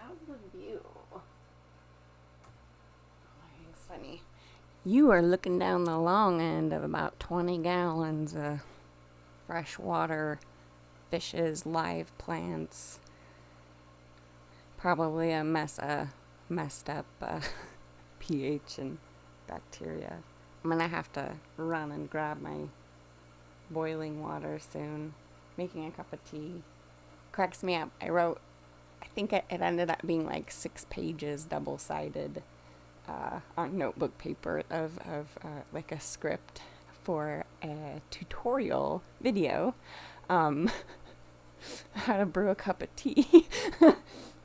How's the view? It's funny. You are looking down the long end of about 20 gallons of fresh water, fishes, live plants. Probably a messed up pH and bacteria. I'm gonna have to run and grab my boiling water soon. Making a cup of tea. Cracks me up. I think it ended up being like 6 pages double-sided on notebook paper of like a script for a tutorial video, um, how to brew a cup of tea.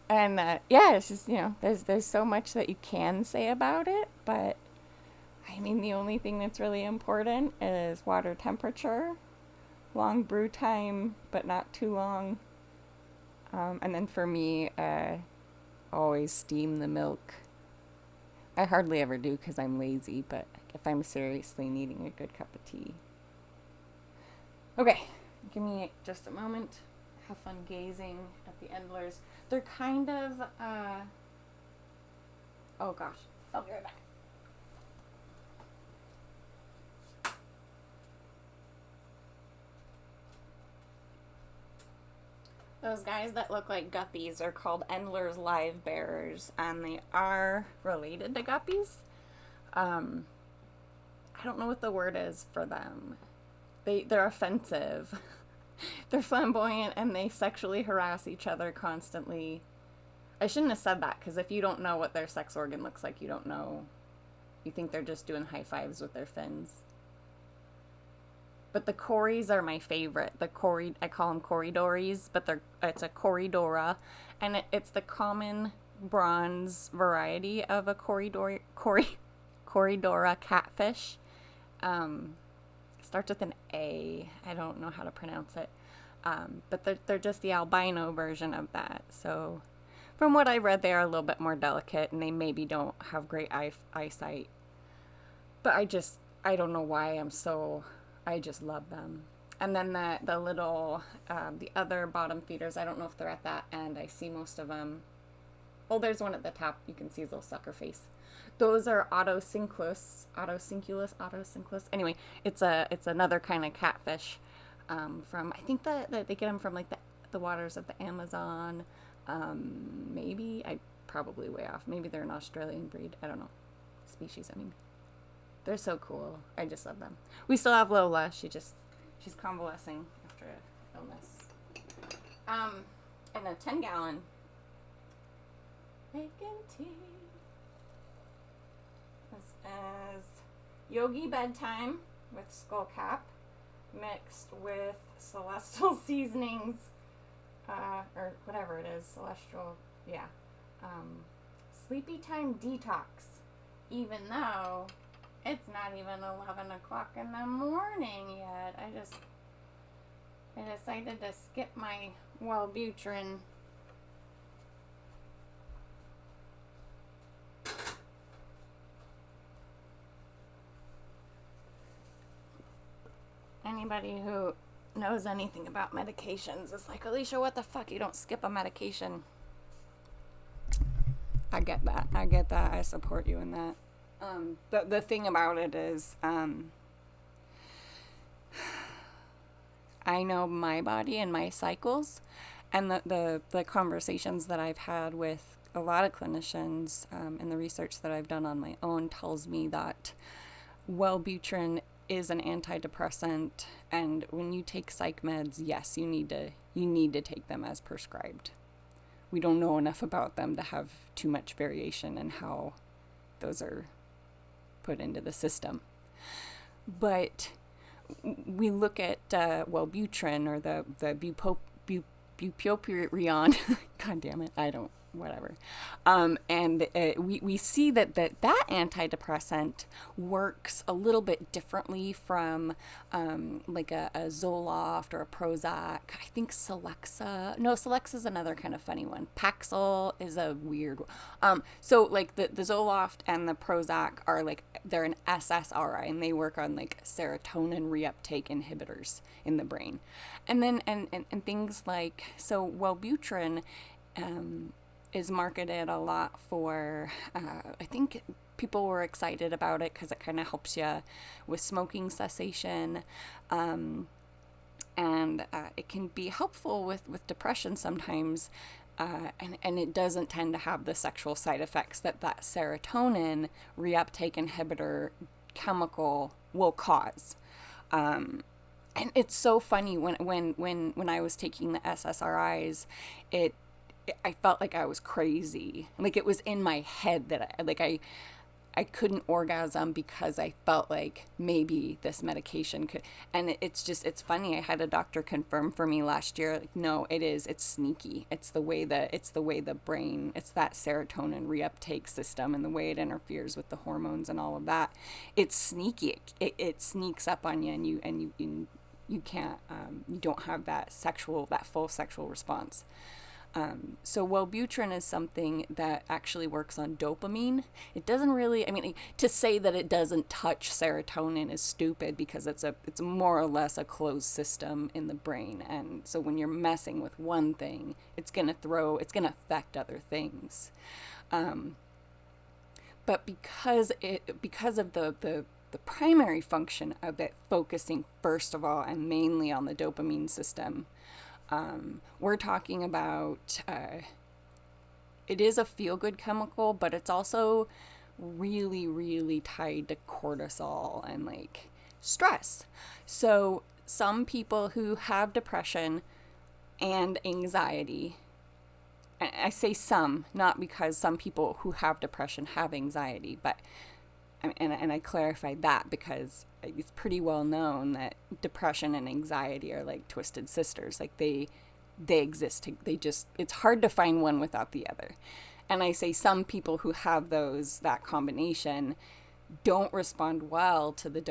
And yeah, it's just, there's so much that you can say about it, but I mean, the only thing that's really important is water temperature, long brew time, but not too long. And then for me, always steam the milk. I hardly ever do because I'm lazy, but if I'm seriously needing a good cup of tea. Okay, give me just a moment. Have fun gazing at the endlers. They're kind of, oh gosh, I'll be right back. Those guys that look like guppies are called Endler's live bearers, and they are related to guppies. I don't know what the word is for them. They're offensive. They're flamboyant and they sexually harass each other constantly. I shouldn't have said that, because if you don't know what their sex organ looks like, you don't know. You think they're just doing high fives with their fins. But the Cories are my favorite. I call them Corridories, but it's a Corridora, and it's the common bronze variety of a Corridora catfish. Starts with an A. I don't know how to pronounce it. But they're just the albino version of that. So from what I read, they are a little bit more delicate, and they maybe don't have great eyesight. But I don't know why I just love them. And then the little, the other bottom feeders, I don't know if they're at that end. I see most of them. Oh, there's one at the top. You can see his little sucker face. Those are Otocinclus. Anyway, it's another kind of catfish. From, I think that they get them from like the waters of the Amazon. Maybe I probably way off. Maybe they're an Australian breed. I don't know. Species, I mean. They're so cool. I just love them. We still have Lola. She's convalescing after illness. And a 10-gallon bacon tea. This is Yogi Bedtime with skullcap mixed with celestial seasonings, or whatever it is, celestial, yeah. Sleepy time detox, even though it's not even 11 o'clock in the morning yet. I decided to skip my Wellbutrin. Anybody who knows anything about medications is like, Alicia, what the fuck? You don't skip a medication. I get that. I support you in that. The thing about it is, I know my body and my cycles, and the conversations that I've had with a lot of clinicians, and the research that I've done on my own tells me that Wellbutrin is an antidepressant, and when you take psych meds, yes, you need to take them as prescribed. We don't know enough about them to have too much variation in how those are put into the system. But we look at Wellbutrin, or the bupropion. God damn it, whatever. And we see that antidepressant works a little bit differently from like a Zoloft or a Prozac. I think Celexa is another kind of funny one. Paxil is a weird one. So like the Zoloft and the Prozac are like, they're an SSRI, and they work on like serotonin reuptake inhibitors in the brain. And then and things like, so Wellbutrin is marketed a lot for, I think people were excited about it because it kind of helps you with smoking cessation. And it can be helpful with depression sometimes. And it doesn't tend to have the sexual side effects that serotonin reuptake inhibitor chemical will cause. And it's so funny when I was taking the SSRIs, I felt like I was crazy. Like it was in my head that I couldn't orgasm because I felt like maybe this medication could. And it's funny. I had a doctor confirm for me last year, like, no, it's sneaky. It's the way the brain, it's that serotonin reuptake system and the way it interferes with the hormones and all of that. It's sneaky. It sneaks up on you, and you can't, you don't have that full sexual response. So Wellbutrin is something that actually works on dopamine. It doesn't really, I mean, to say that it doesn't touch serotonin is stupid because it's more or less a closed system in the brain. And so when you're messing with one thing, it's going to affect other things. But because of the primary function of it focusing first of all and mainly on the dopamine system, we're talking about, it is a feel-good chemical, but it's also really, really tied to cortisol and like stress. So some people who have depression and anxiety, and I say some, not because some people who have depression have anxiety, but and I clarify that because it's pretty well known that depression and anxiety are like twisted sisters. Like they exist. It's hard to find one without the other. And I say some people who have that combination don't respond well to the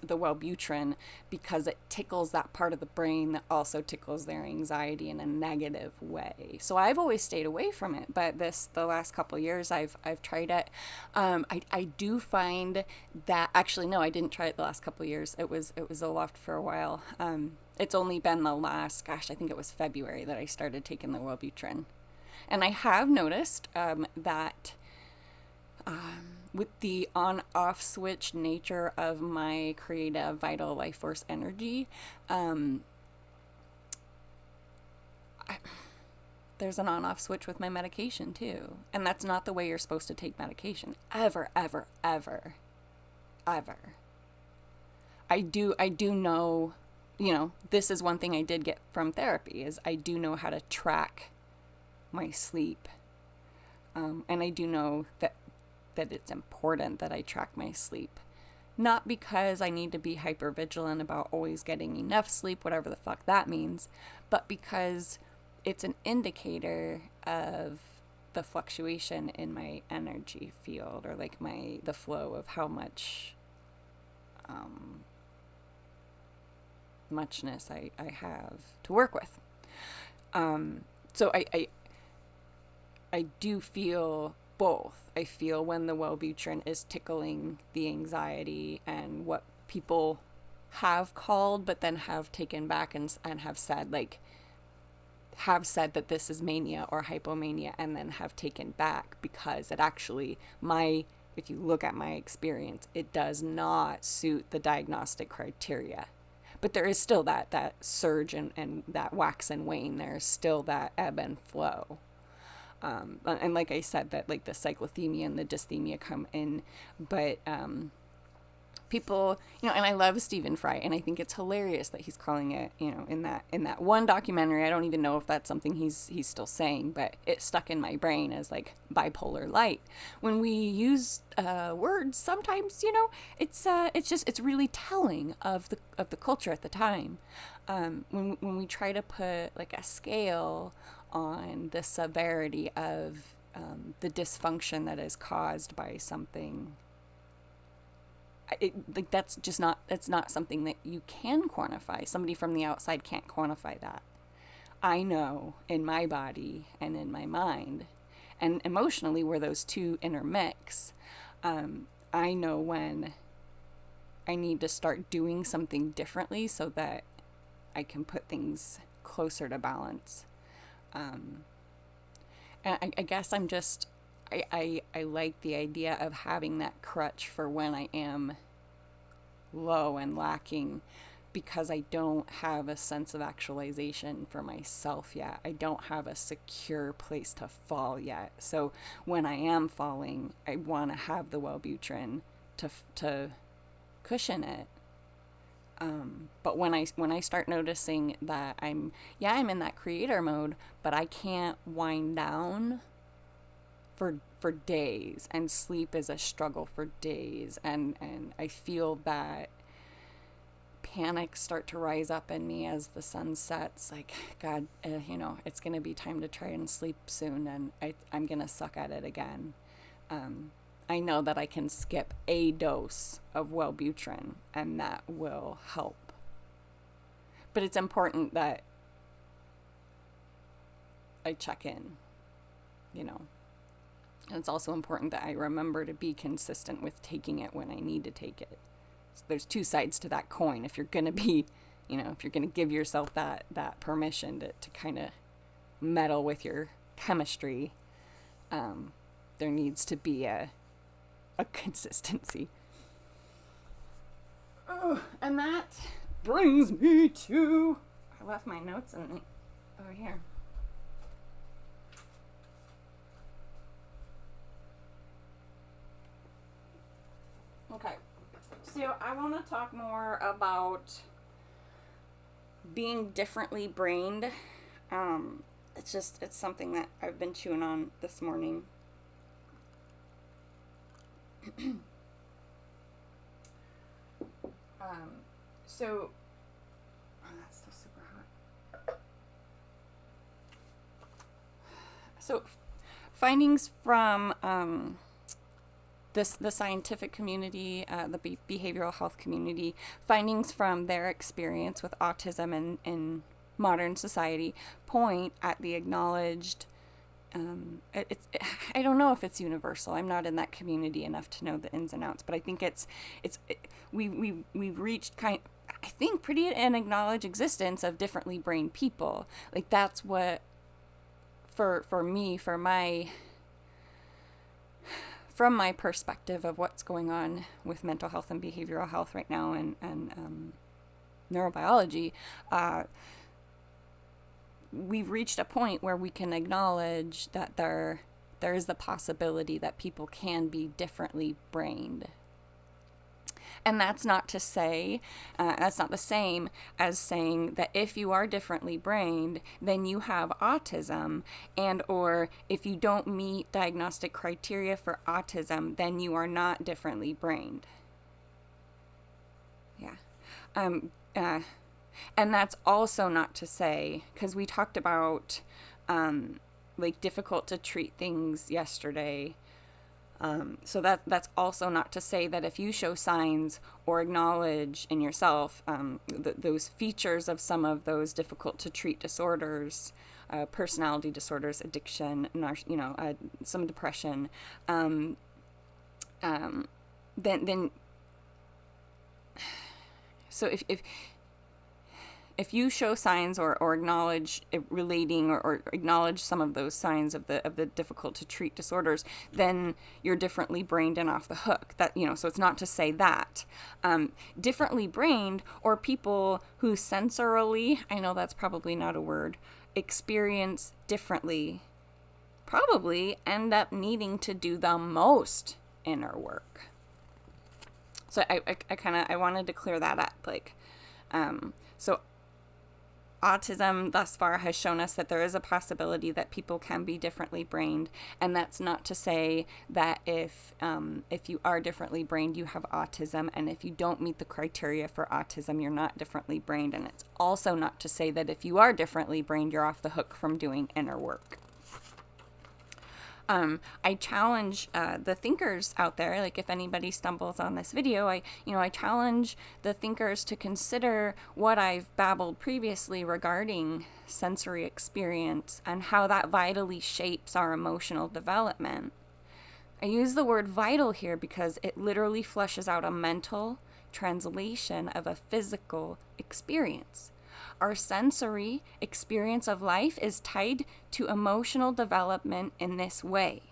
Wellbutrin because it tickles that part of the brain that also tickles their anxiety in a negative way. So I've always stayed away from it, but the last couple of years I've tried it. I do find that, actually no, I didn't try it the last couple of years. It was Zoloft for a while. It's only been the last, I think it was February that I started taking the Wellbutrin. And I have noticed that with the on-off switch nature of my creative vital life force energy, there's an on-off switch with my medication too. And that's not the way you're supposed to take medication. Ever, ever, ever, ever. I do know, this is one thing I did get from therapy, is I do know how to track my sleep. And I do know that it's important that I track my sleep. Not because I need to be hyper vigilant about always getting enough sleep, whatever the fuck that means, but because it's an indicator of the fluctuation in my energy field, or like the flow of how much muchness I have to work with. So I do feel both. I feel when the Wellbutrin is tickling the anxiety and what people have called but then have taken back and have said that this is mania or hypomania, and then have taken back because it actually, if you look at my experience, it does not suit the diagnostic criteria. But there is still that surge and that wax and wane. There's still that ebb and flow. And like I said, that like the cyclothymia and the dysthymia come in, but people, and I love Stephen Fry, and I think it's hilarious that he's calling it, in that one documentary. I don't even know if that's something he's still saying, but it stuck in my brain as like bipolar light. When we use words, sometimes it's really telling of the culture at the time. When we try to put like a scale on the severity of the dysfunction that is caused by something, that's not something that you can quantify. Somebody from the outside can't quantify that. I know in my body and in my mind and emotionally where those two intermix. I know when I need to start doing something differently so that I can put things closer to balance. And I guess I'm just, I like the idea of having that crutch for when I am low and lacking, because I don't have a sense of actualization for myself yet. I don't have a secure place to fall yet. So when I am falling, I want to have the Wellbutrin to cushion it. But when I start noticing that I'm in that creator mode, but I can't wind down for days, and sleep is a struggle for days, and I feel that panic start to rise up in me as the sun sets, like, God, it's gonna be time to try and sleep soon, and I'm gonna suck at it again. I know that I can skip a dose of Wellbutrin and that will help. But it's important that I check in, And it's also important that I remember to be consistent with taking it when I need to take it. So there's two sides to that coin. If you're going to be, if you're going to give yourself that permission to kind of meddle with your chemistry, there needs to be a consistency. Oh, and that brings me to, I left my notes over here. Okay, so I want to talk more about being differently brained. It's something that I've been chewing on this morning. So, that's still super hot. So, findings from the scientific community, the behavioral health community, findings from their experience with autism in modern society point at the acknowledged. I don't know if it's universal. I'm not in that community enough to know the ins and outs, but I think we've reached I think pretty an acknowledged existence of differently brained people. Like, that's what for me, from my perspective of what's going on with mental health and behavioral health right now, and neurobiology, we've reached a point where we can acknowledge that there is the possibility that people can be differently brained. And that's not to say, that's not the same as saying that if you are differently brained, then you have autism, and or if you don't meet diagnostic criteria for autism, then you are not differently brained. Yeah. And that's also not to say, because we talked about difficult to treat things yesterday. So that's also not to say that if you show signs or acknowledge in yourself those features of some of those difficult to treat disorders, personality disorders, addiction, some depression, then so if you show signs or acknowledge relating or acknowledge some of those signs of the difficult to treat disorders, then you're differently brained and off the hook. That, so it's not to say that. Differently brained, or people who sensorily, I know that's probably not a word, experience differently, probably end up needing to do the most inner work. So I wanted to clear that up. So autism thus far has shown us that there is a possibility that people can be differently brained, and that's not to say that if you are differently brained, you have autism, and if you don't meet the criteria for autism, you're not differently brained. And it's also not to say that if you are differently brained, you're off the hook from doing inner work. I challenge the thinkers out there, like if anybody stumbles on this video, I challenge the thinkers to consider what I've babbled previously regarding sensory experience and how that vitally shapes our emotional development. I use the word vital here because it literally fleshes out a mental translation of a physical experience. Our sensory experience of life is tied to emotional development in this way.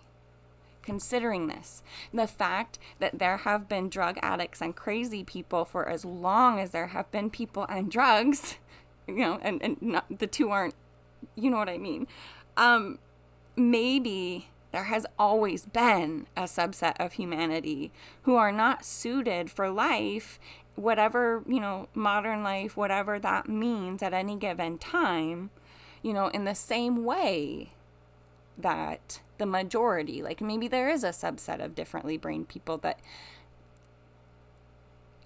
Considering this, the fact that there have been drug addicts and crazy people for as long as there have been people and drugs, and not, the two aren't, you know what I mean? Maybe there has always been a subset of humanity who are not suited for life, whatever, modern life, whatever that means at any given time, in the same way that the majority, like maybe there is a subset of differently brained people that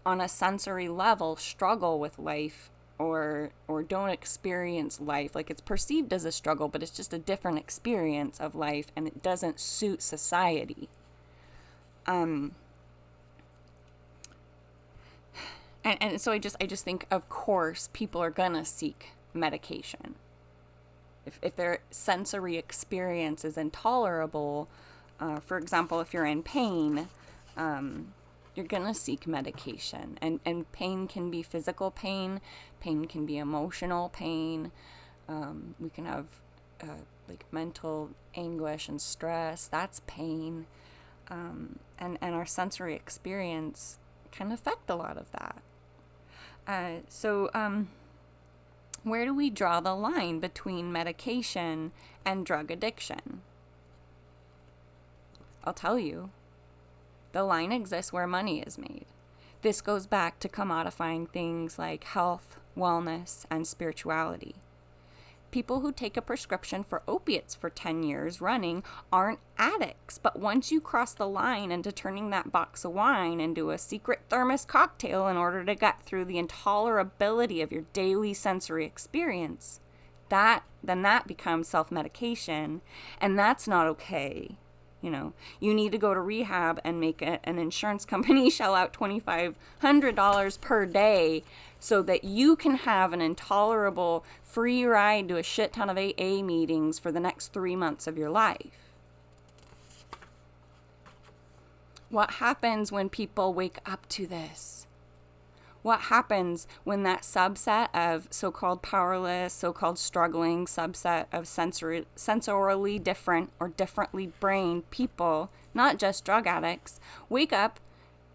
on a sensory level struggle with life or don't experience life. Like it's perceived as a struggle, but it's just a different experience of life and it doesn't suit society. And so I just think, of course, people are gonna seek medication. If their sensory experience is intolerable, for example, if you're in pain, you're going to seek medication. And pain can be physical pain. Pain can be emotional pain. We can have like mental anguish and stress. That's pain. And our sensory experience can affect a lot of that. So where do we draw the line between medication and drug addiction? I'll tell you. The line exists where money is made. This goes back to commodifying things like health, wellness, and spirituality. People who take a prescription for opiates for 10 years running aren't addicts, but once you cross the line into turning that box of wine into a secret thermos cocktail in order to get through the intolerability of your daily sensory experience, then that becomes self-medication, and that's not okay. You need to go to rehab and make an insurance company shell out $2,500 per day so that you can have an intolerable free ride to a shit ton of AA meetings for the next 3 months of your life. What happens when people wake up to this? What happens when that subset of so-called powerless, so-called struggling subset of sensorily different or differently brained people, not just drug addicts, wake up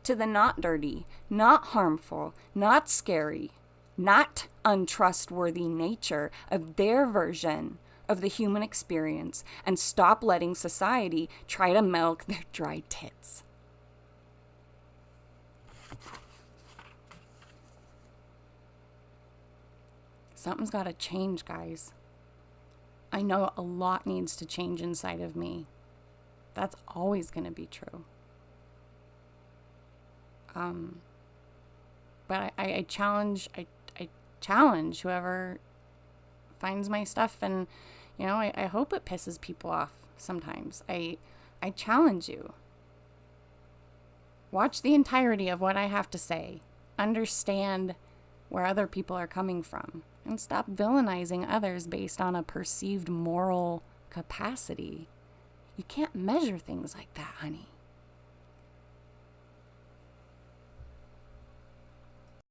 to the not dirty, not harmful, not scary, not untrustworthy nature of their version of the human experience and stop letting society try to milk their dry tits? Something's got to change, guys. I know a lot needs to change inside of me. That's always going to be true. But I challenge whoever finds my stuff, and I hope it pisses people off sometimes. I challenge you. Watch the entirety of what I have to say. Understand where other people are coming from. And stop villainizing others based on a perceived moral capacity. You can't measure things like that, honey.